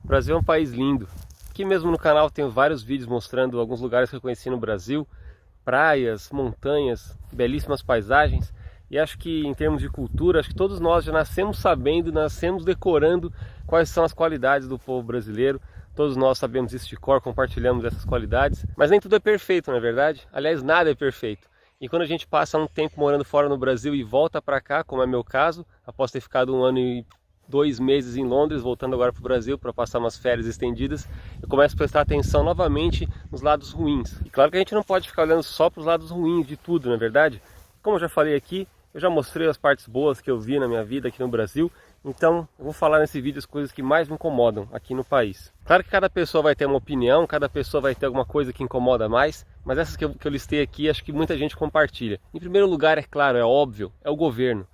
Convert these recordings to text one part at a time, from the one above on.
O Brasil é um país lindo. Aqui mesmo no canal tenho vários vídeos mostrando alguns lugares que eu conheci no Brasil, praias, montanhas, belíssimas paisagens. E acho que em termos de cultura, acho que todos nós já nascemos sabendo, nascemos decorando quais são as qualidades do povo brasileiro. Todos nós sabemos isso de cor, compartilhamos essas qualidades. Mas nem tudo é perfeito, não é verdade? Aliás, nada é perfeito. E quando a gente passa um tempo morando fora no Brasil e volta para cá, como é meu caso, após ter ficado 1 ano e 2 meses em Londres, voltando agora para o Brasil para passar umas férias estendidas, eu começo a prestar atenção novamente nos lados ruins. E claro que a gente não pode ficar olhando só para os lados ruins de tudo, não é verdade? Como eu já falei aqui, eu já mostrei as partes boas que eu vi na minha vida aqui no Brasil, então eu vou falar nesse vídeo as coisas que mais me incomodam aqui no país. Claro que cada pessoa vai ter uma opinião, cada pessoa vai ter alguma coisa que incomoda mais, mas essas que eu listei aqui acho que muita gente compartilha. Em primeiro lugar, é claro, é óbvio, é o governo.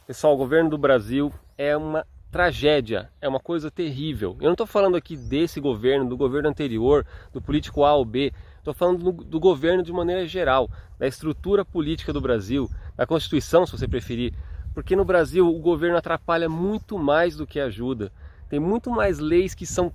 Pessoal, o governo do Brasil é uma tragédia, é uma coisa terrível. Eu não estou falando aqui desse governo, do governo anterior, do político A ou B, estou falando do governo de maneira geral, da estrutura política do Brasil, da Constituição, se você preferir, porque no Brasil o governo atrapalha muito mais do que ajuda. Tem muito mais leis que são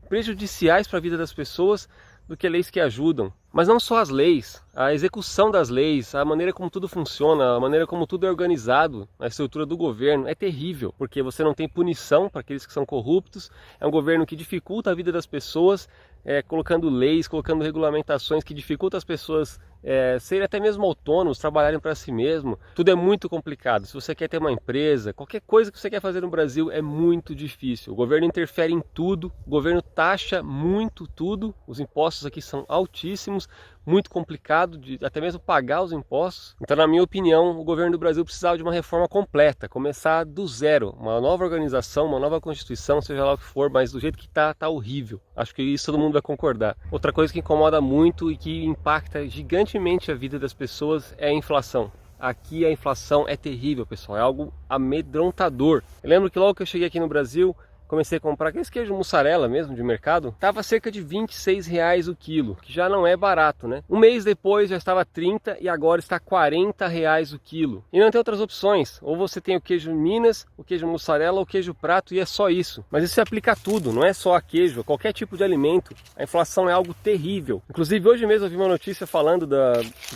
prejudiciais para a vida das pessoas do que leis que ajudam. Mas não só as leis, a execução das leis, a maneira como tudo funciona, a maneira como tudo é organizado, a estrutura do governo é terrível, porque você não tem punição para aqueles que são corruptos, é um governo que dificulta a vida das pessoas, colocando leis, colocando regulamentações que dificultam as pessoas serem até mesmo autônomos, trabalharem para si mesmo. Tudo é muito complicado. Se você quer ter uma empresa, qualquer coisa que você quer fazer no Brasil é muito difícil. O governo interfere em tudo, o governo taxa muito tudo, os impostos aqui são altíssimos, muito complicado de até mesmo pagar os impostos. Então, na minha opinião, o governo do Brasil precisava de uma reforma completa, começar do zero, uma nova organização, uma nova constituição, seja lá o que for, mas do jeito que tá horrível. Acho que isso todo mundo vai concordar. Outra coisa que incomoda muito e que impacta gigantemente a vida das pessoas é a inflação. Aqui a inflação é terrível, pessoal, é algo amedrontador. Eu lembro que logo que eu cheguei aqui no Brasil, comecei a comprar aqueles queijo mussarela mesmo de mercado, estava cerca de R$ 26 o quilo, que já não é barato, né? Um mês depois já estava 30 e agora está R$ 40 o quilo. E não tem outras opções, ou você tem o queijo Minas, o queijo mussarela ou o queijo prato e é só isso. Mas isso se aplica a tudo, não é só a queijo, a qualquer tipo de alimento. A inflação é algo terrível. Inclusive hoje mesmo eu vi uma notícia falando do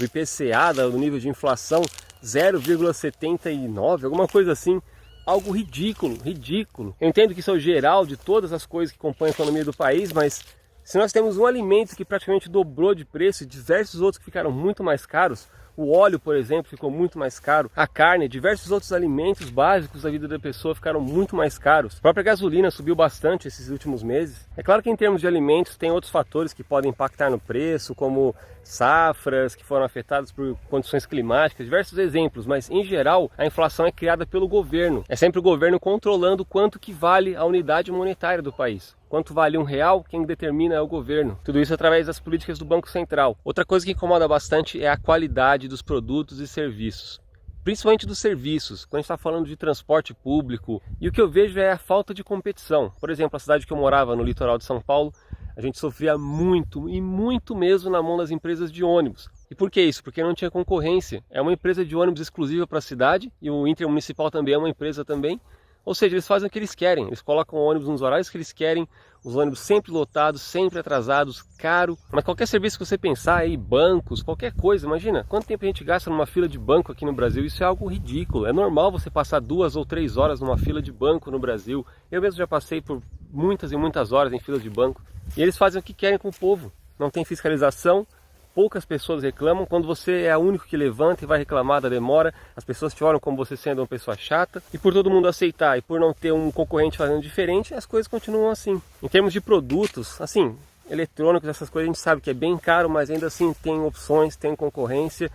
IPCA, do nível de inflação 0,79, alguma coisa assim. Algo ridículo, ridículo. Eu entendo que isso é o geral de todas as coisas que compõem a economia do país, mas se nós temos um alimento que praticamente dobrou de preço e diversos outros que ficaram muito mais caros, o óleo, por exemplo, ficou muito mais caro, a carne, diversos outros alimentos básicos da vida da pessoa ficaram muito mais caros. A própria gasolina subiu bastante esses últimos meses. É claro que em termos de alimentos tem outros fatores que podem impactar no preço, como safras que foram afetadas por condições climáticas, diversos exemplos, mas em geral a inflação é criada pelo governo. É sempre o governo controlando quanto que vale a unidade monetária do país. Quanto vale R$1, quem determina é o governo. Tudo isso através das políticas do Banco Central. Outra coisa que incomoda bastante é a qualidade dos produtos e serviços. Principalmente dos serviços, quando a gente está falando de transporte público. E o que eu vejo é a falta de competição. Por exemplo, a cidade que eu morava, no litoral de São Paulo, a gente sofria muito, e muito mesmo na mão das empresas de ônibus. E por que isso? Porque não tinha concorrência. É uma empresa de ônibus exclusiva para a cidade, e o Intermunicipal também é uma empresa também. Ou seja, eles fazem o que eles querem, eles colocam o ônibus nos horários que eles querem, os ônibus sempre lotados, sempre atrasados, caro. Mas qualquer serviço que você pensar aí, bancos, qualquer coisa, imagina, quanto tempo a gente gasta numa fila de banco aqui no Brasil? Isso é algo ridículo, é normal você passar 2 ou 3 horas numa fila de banco no Brasil. Eu mesmo já passei por muitas e muitas horas em filas de banco. E eles fazem o que querem com o povo, não tem fiscalização. Poucas pessoas reclamam. Quando você é o único que levanta e vai reclamar da demora, as pessoas te olham como você sendo uma pessoa chata. E por todo mundo aceitar e por não ter um concorrente fazendo diferente, as coisas continuam assim. Em termos de produtos, assim, eletrônicos, essas coisas a gente sabe que é bem caro, mas ainda assim tem opções, tem concorrência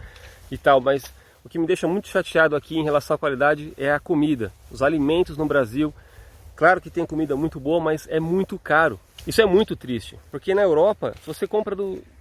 e tal. Mas o que me deixa muito chateado aqui em relação à qualidade é a comida. Os alimentos no Brasil, claro que tem comida muito boa, mas é muito caro. Isso é muito triste, porque na Europa, se você compra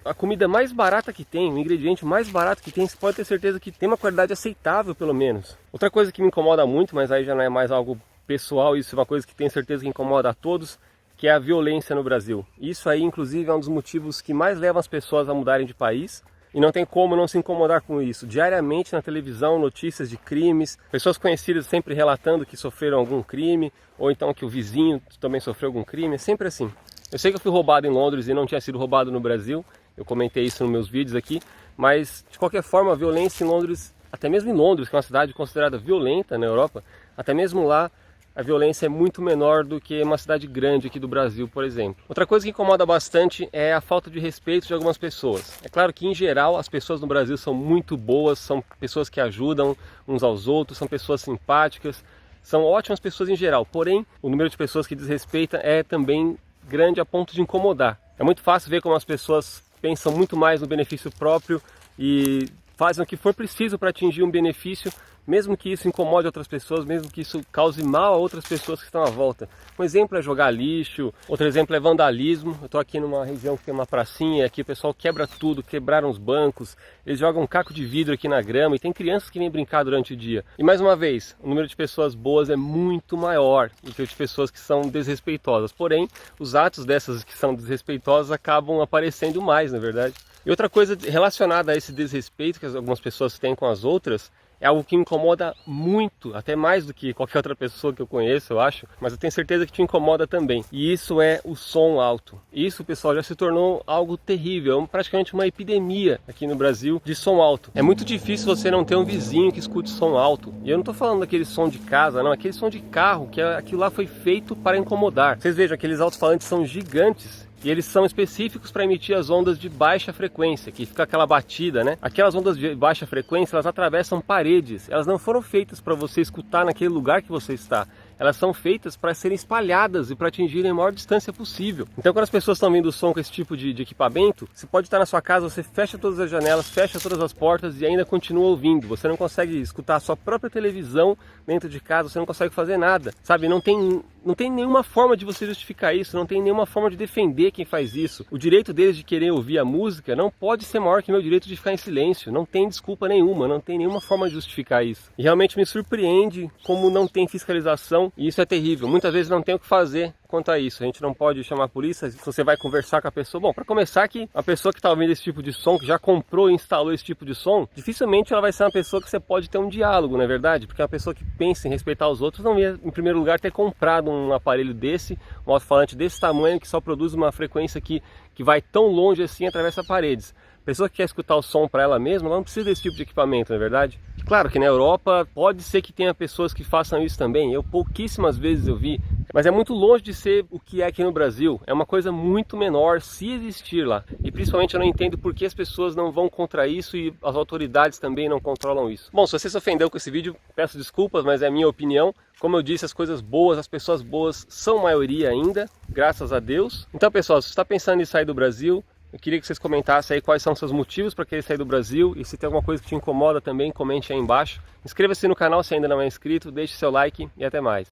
a comida mais barata que tem, o ingrediente mais barato que tem, você pode ter certeza que tem uma qualidade aceitável, pelo menos. Outra coisa que me incomoda muito, mas aí já não é mais algo pessoal, isso é uma coisa que tenho certeza que incomoda a todos, que é a violência no Brasil. Isso aí, inclusive, é um dos motivos que mais levam as pessoas a mudarem de país. e não tem como não se incomodar com isso. Diariamente na televisão, notícias de crimes, pessoas conhecidas sempre relatando que sofreram algum crime, ou então que o vizinho também sofreu algum crime, é sempre assim. Eu sei que eu fui roubado em Londres e não tinha sido roubado no Brasil, eu comentei isso nos meus vídeos aqui, mas de qualquer forma a violência em Londres, até mesmo em Londres, que é uma cidade considerada violenta na Europa, até mesmo lá a violência é muito menor do que uma cidade grande aqui do Brasil, por exemplo. Outra coisa que incomoda bastante é a falta de respeito de algumas pessoas. É claro que, em geral, as pessoas no Brasil são muito boas, são pessoas que ajudam uns aos outros, são pessoas simpáticas, são ótimas pessoas em geral. Porém, o número de pessoas que desrespeitam é também grande a ponto de incomodar. É muito fácil ver como as pessoas pensam muito mais no benefício próprio e fazem o que for preciso para atingir um benefício, mesmo que isso incomode outras pessoas, mesmo que isso cause mal a outras pessoas que estão à volta. Um exemplo é jogar lixo, outro exemplo é vandalismo. Eu estou aqui numa região que tem uma pracinha e aqui o pessoal quebra tudo, quebraram os bancos, eles jogam um caco de vidro aqui na grama e tem crianças que vêm brincar durante o dia. E mais uma vez, o número de pessoas boas é muito maior do que o de pessoas que são desrespeitosas. Porém, os atos dessas que são desrespeitosas acabam aparecendo mais, na verdade. E outra coisa relacionada a esse desrespeito que algumas pessoas têm com as outras é algo que me incomoda muito, até mais do que qualquer outra pessoa que eu conheço, eu acho, mas eu tenho certeza que te incomoda também. E isso é o som alto. Isso, pessoal, já se tornou algo terrível, praticamente uma epidemia aqui no Brasil de som alto. É muito difícil você não ter um vizinho que escute som alto. E eu não estou falando daquele som de casa, não, aquele som de carro, que aquilo lá foi feito para incomodar. Vocês vejam, aqueles alto-falantes são gigantes. E eles são específicos para emitir as ondas de baixa frequência, que fica aquela batida, né? Aquelas ondas de baixa frequência, elas atravessam paredes. Elas não foram feitas para você escutar naquele lugar que você está. Elas são feitas para serem espalhadas e para atingirem a maior distância possível. Então, quando as pessoas estão vendo o som com esse tipo de equipamento, você pode estar na sua casa, você fecha todas as janelas, fecha todas as portas e ainda continua ouvindo. Você não consegue escutar a sua própria televisão dentro de casa, você não consegue fazer nada, sabe? Não tem nenhuma forma de você justificar isso, não tem nenhuma forma de defender quem faz isso. O direito deles de querer ouvir a música não pode ser maior que o meu direito de ficar em silêncio. Não tem desculpa nenhuma, não tem nenhuma forma de justificar isso. E realmente me surpreende como não tem fiscalização, e isso é terrível. Muitas vezes não tem o que fazer quanto a isso. A gente não pode chamar a polícia, se você vai conversar com a pessoa. Bom, para começar, que a pessoa que está ouvindo esse tipo de som, que já comprou e instalou esse tipo de som, dificilmente ela vai ser uma pessoa que você pode ter um diálogo, não é verdade? Porque uma pessoa que pensa em respeitar os outros não ia, em primeiro lugar, ter comprado um aparelho desse, um alto-falante desse tamanho, que só produz uma frequência que vai tão longe assim, atravessa paredes. A pessoa que quer escutar o som para ela mesma, ela não precisa desse tipo de equipamento, não é verdade? Claro que na Europa pode ser que tenha pessoas que façam isso também, eu pouquíssimas vezes eu vi, mas é muito longe de ser o que é aqui no Brasil. É uma coisa muito menor, se existir lá. E principalmente eu não entendo por que as pessoas não vão contra isso e as autoridades também não controlam isso. Bom, se você se ofendeu com esse vídeo, peço desculpas, mas é a minha opinião. Como eu disse, as coisas boas, as pessoas boas são maioria ainda, graças a Deus. Então, pessoal, se você está pensando em sair do Brasil, eu queria que vocês comentassem aí quais são os seus motivos para querer sair do Brasil, e se tem alguma coisa que te incomoda também, comente aí embaixo. Inscreva-se no canal se ainda não é inscrito, deixe seu like e até mais.